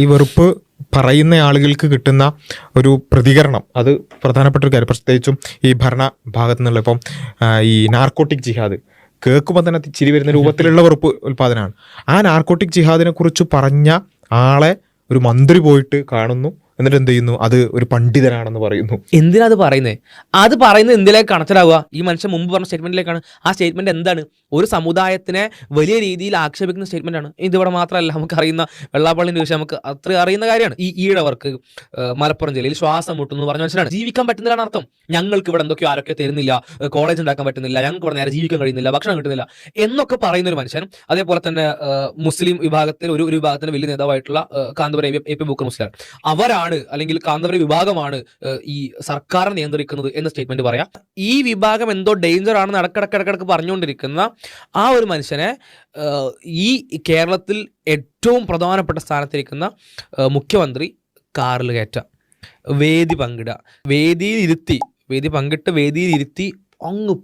ഈ വെറുപ്പ് പറയുന്ന ആളുകൾക്ക് കിട്ടുന്ന ഒരു പ്രതികരണം അത് പ്രധാനപ്പെട്ട ഒരു കാര്യം. പ്രത്യേകിച്ചും ഈ ഭരണ ഭാഗത്തു നിന്നുള്ള ഇപ്പം ഈ നാർക്കോട്ടിക് ജിഹാദ് കേൾക്കുമ്പോൾ തന്നെ ചിരി വരുന്ന രൂപത്തിലുള്ള വെറുപ്പ് ഉൽപാദനമാണ്. ആ നാർക്കോട്ടിക് ജിഹാദിനെ കുറിച്ച് പറഞ്ഞ ആളെ ഒരു മന്ത്രി പോയിട്ട് കാണുന്നു, എന്നിട്ട് എന്ത് ചെയ്യുന്നു, അത് ഒരു പണ്ഡിതനാണെന്ന് പറയുന്നു. എന്തിനാ അത് പറയുന്നത് എന്തിലേക്ക് കണക്റ്റഡ് ആവുക? ഈ മനുഷ്യൻ മുമ്പ് പറഞ്ഞ സ്റ്റേറ്റ്മെന്റിലേക്കാണ്. ആ സ്റ്റേറ്റ്മെന്റ് എന്താണ്? ഒരു സമുദായത്തിനെ വലിയ രീതിയിൽ ആക്ഷേപിക്കുന്ന സ്റ്റേറ്റ്മെന്റ് ആണ്. ഇതിവിടെ മാത്രമല്ല, നമുക്ക് അറിയുന്ന വെള്ളാപ്പള്ളിന്റെ വിഷയം നമുക്ക് അത്ര അറിയുന്ന കാര്യമാണ്. ഈ ഈഴവർക്ക് മലപ്പുറം ജില്ലയിൽ ശ്വാസം മുട്ടുന്നു പറഞ്ഞ മനുഷ്യനാണ്. ജീവിക്കാൻ പറ്റുന്നതാണ് അർത്ഥം. ഞങ്ങൾക്ക് ഇവിടെ എന്തൊക്കെയോ ആരൊക്കെ തരുന്നില്ല, കോളേജ് ഉണ്ടാക്കാൻ പറ്റുന്നില്ല, ഞങ്ങൾക്ക് ഇവിടെ നേരെ ജീവിക്കാൻ കഴിയുന്നില്ല, ഭക്ഷണം കിട്ടുന്നില്ല എന്നൊക്കെ പറയുന്ന ഒരു മനുഷ്യൻ. അതേപോലെ തന്നെ മുസ്ലിം വിഭാഗത്തിൽ ഒരു വിഭാഗത്തിന് വലിയ നേതാവായിട്ടുള്ള കാന്തപുരം എ പി ബുക്കർ മുസ്ലിം, അവരാണ് അല്ലെങ്കിൽ കാന്തപുരം വിഭാഗമാണ് ഈ സർക്കാർ നിയന്ത്രിക്കുന്നത് എന്ന സ്റ്റേറ്റ്മെന്റ് പറയാം. ഈ വിഭാഗം എന്തോ ഡേഞ്ചർ ആണെന്ന് ഇടക്കിടക്ക് പറഞ്ഞുകൊണ്ടിരിക്കുന്ന ആ ഒരു മനുഷ്യനെ ഈ കേരളത്തിൽ ഏറ്റവും പ്രധാനപ്പെട്ട സ്ഥാനത്തിരിക്കുന്ന മുഖ്യമന്ത്രി കാറിൽ കയറ്റ, വേദി പങ്കിട്ട് വേദിയിൽ ഇരുത്തി അങ്ങ്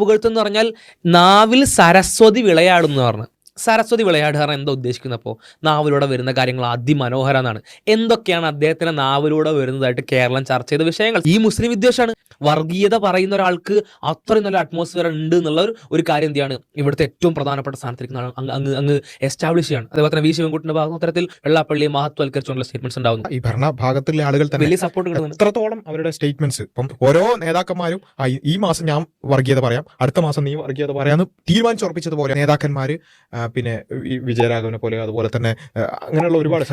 പുകഴ്ത്തുന്ന പറഞ്ഞാൽ നാവിൽ സരസ്വതി വിളയാടുന്നു പറഞ്ഞു. സരസ്വതി വിളയാടുക എന്താ ഉദ്ദേശിക്കുന്നപ്പോൾ നാവിലൂടെ വരുന്ന കാര്യങ്ങൾ അതിമനോഹരം എന്നാണ്. എന്തൊക്കെയാണ് അദ്ദേഹത്തിന്റെ നാവിലൂടെ വരുന്നതായിട്ട് കേരളം ചർച്ച ചെയ്ത വിഷയങ്ങൾ? ഈ മുസ്ലിം വിദ്വേഷമാണ്. വർഗീയത പറയുന്ന ഒരാൾക്ക് അത്രയും നല്ല അറ്റ്മോസ്ഫിയർ ഉണ്ട് എന്നുള്ള ഒരു കാര്യം എന്താണ് ഇവിടുത്തെ ഏറ്റവും പ്രധാനപ്പെട്ട സ്ഥാനത്തിരിക്കുന്ന അങ്ങ് എസ്റ്റാബ്ലിഷ് ചെയ്യാണ്. അതേപോലെ തന്നെ വി ശിവൻകുട്ടിന്റെ ഭാഗം തരത്തിൽ വെള്ളാപ്പള്ളിയെ മഹത്വവൽക്കരിച്ചുള്ള സ്റ്റേറ്റ്മെന്റ്സ് ഉണ്ടാവുന്നു. ഈ ഭരണ ഭാഗത്തുള്ള ആളുകൾ തന്നെ വലിയ സപ്പോർട്ട് കിട്ടുന്നുണ്ട്. എത്രത്തോളം അവരുടെ സ്റ്റേറ്റ്മെന്റ്സ് ഇപ്പം ഓരോ നേതാക്കന്മാരും ഈ മാസം ഞാൻ വർഗീയത പറയാം, അടുത്ത മാസം നീ വർഗീയത പറയാന്ന് തീരുമാനിച്ചുറപ്പിച്ചതുപോലെ നേതാക്കന്മാര്, പിന്നെ വിജയരാഘവനെ പോലെ, അതുപോലെ തന്നെ അങ്ങനെയുള്ള ഒരുപാട്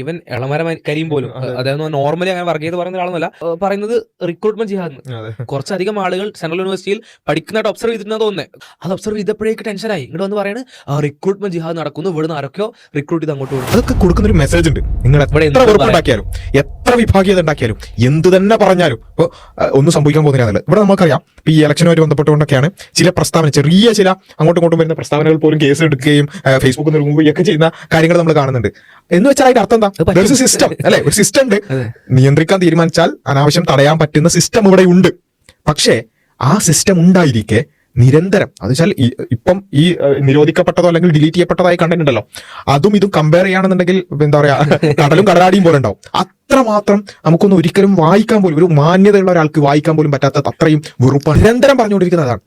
ഇവൻ എളമര കരിയും പോലും അദ്ദേഹം നോർമലി അങ്ങനെ വർഗീയത പറയുന്ന ആളൊന്നുമല്ല. പറയുന്നത് റിക്രൂട്ട്മെന്റ് ജിഹാദ്. കുറച്ചധികം ആളുകൾ സെൻട്രൽ യൂണിവേഴ്സിറ്റിയിൽ പഠിക്കുന്നതായിട്ട് ഒബ്സർവ് ചെയ്തിരുന്നത് തോന്നുന്നത്. അത് ഒബ്സർവ് ചെയ്തപ്പോഴേക്ക് ടെൻഷനായി. ഇങ്ങോട്ട് വന്ന് പറയുന്നത് റിക്രൂട്ട്മെന്റ് ജിഹാദ് നടക്കുന്നു, ഇവിടുന്ന് ആരൊക്കെയോ റിക്രൂട്ട് ചെയ്ത് അങ്ങോട്ട് കൊടുക്കും. അതൊക്കെ കൊടുക്കുന്ന ഒരു മെസ്സേജ് ഉണ്ട്. നിങ്ങൾ എത്ര വെറുപ്പുണ്ടാക്കിയാലും എത്ര വിഭാഗീയത ഉണ്ടാക്കിയാലും എന്ത് തന്നെ പറഞ്ഞാലും ഇപ്പോൾ ഒന്നും സംഭവിക്കാൻ പോകുന്നില്ല. ഇവിടെ നമുക്കറിയാം ഈ ഇലക്ഷനുമായിട്ട് ബന്ധപ്പെട്ടുകൊണ്ടൊക്കെയാണ് ചില പ്രസ്താവന, ചെറിയ ചില അങ്ങോട്ടും ഇങ്ങോട്ടും വരുന്ന പ്രസ്താവനകൾ പോലും കേസ് എടുക്കുകയും ഫേസ്ബുക്കിൽ നൽകുകയൊക്കെ ചെയ്യുന്ന കാര്യങ്ങൾ നമ്മൾ കാണുന്നുണ്ട്. എന്ന് വെച്ചാൽ അതിന്റെ അർത്ഥം എന്താ? ഒരു സിസ്റ്റം അല്ലെ, ഒരു സിസ്റ്റം ഉണ്ട്. നിയന്ത്രിക്കാൻ തീരുമാനിച്ചാൽ അനാവശ്യം തടയാൻ പറ്റുന്ന സിസ്റ്റം ഇവിടെ ഉണ്ട്. പക്ഷേ ആ സിസ്റ്റം ഉണ്ടായിരിക്കെ നിരന്തരം, അത് വെച്ചാൽ ഇപ്പം ഈ നിരോധിക്കപ്പെട്ടതോ അല്ലെങ്കിൽ ഡിലീറ്റ് ചെയ്യപ്പെട്ടതായി കണ്ടന്റ് ഉണ്ടല്ലോ, അതും ഇതും കമ്പയർ ചെയ്യുകയാണെന്നുണ്ടെങ്കിൽ എന്താ പറയാ, കടലും കടലാടിയും പോലെ ഉണ്ടാവും. അത്രമാത്രം നമുക്കൊന്നും ഒരിക്കലും വായിക്കാൻ പോലും, ഒരു മാന്യതയുള്ള ഒരാൾക്ക് വായിക്കാൻ പോലും പറ്റാത്ത അത്രയും വെറുപ്പ് നിരന്തരം പറഞ്ഞുകൊണ്ടിരിക്കുന്നതാണ്.